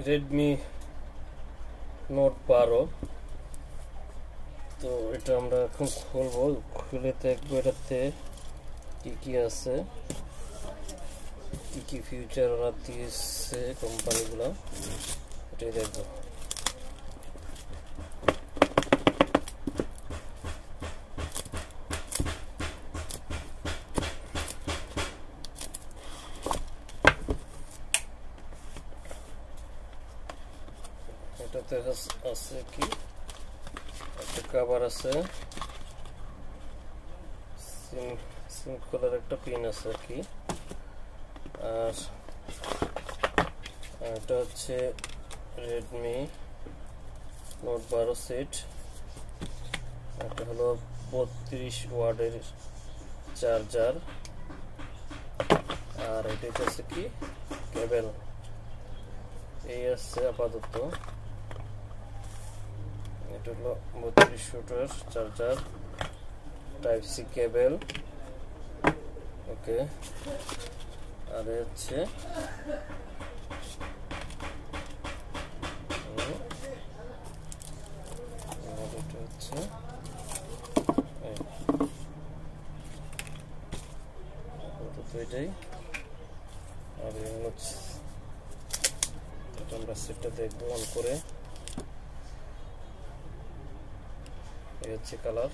Redmi Note 12 তো এটা আমরা এখন খুলবো, খুলে দেখবো এটাতে কি আছে, কি ফিউচার ওরা দিয়েছে কোম্পানিগুলো, এটাই দেখবো। এটাতে আছে কি একটা কভার আছে, সিম খোলার একটা পিন আছে আর কি, আর এটা হচ্ছে Redmi Note 12 সেট। এটা হলো 32 ওয়াটের চার্জার, আর এটা হচ্ছে কি কেবল, এই আছে আপাতত। এটা হলো 32 ওয়াটের চার্জার, টাইপ সি কেবল, ওকে। আর হচ্ছে এটাই। আর আমরা সেটটা দেখবো অন করে। এই হচ্ছে কালার,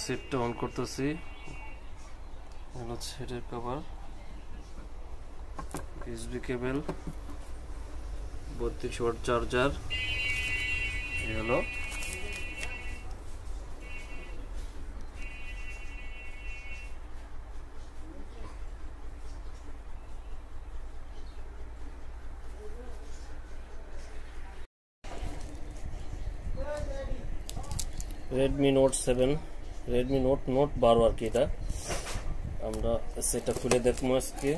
সেটটা অন করতেছি। হলো সেটের cover, USB cable, 32 watt charger, এই হলো Redmi Note 7, Redmi Note 12 আর কি। এটা আমরা সেটা খুলে দেখবো আজকে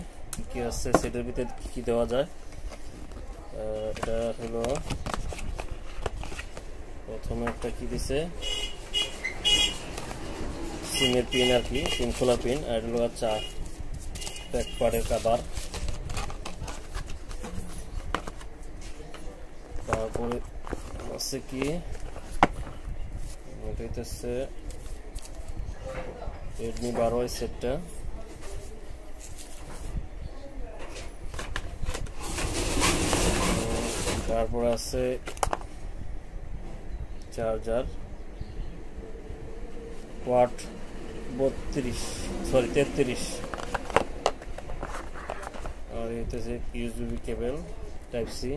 কি আছে, সেটার ভিতরে কি দেওয়া যায়। এটা হলো প্রথমে একটা কি দিছে, সিমের পিন আর কি, সিম খোলা পিন, আর হলো ব্যাক পার্টের কভার। তারপরে আছে কি হইতেছে Redmi 12 সেটটা, তারপর আছে চার্জার, ওয়াট 33, আর হইতেছে ইউএসবি কেবল টাইপ সি।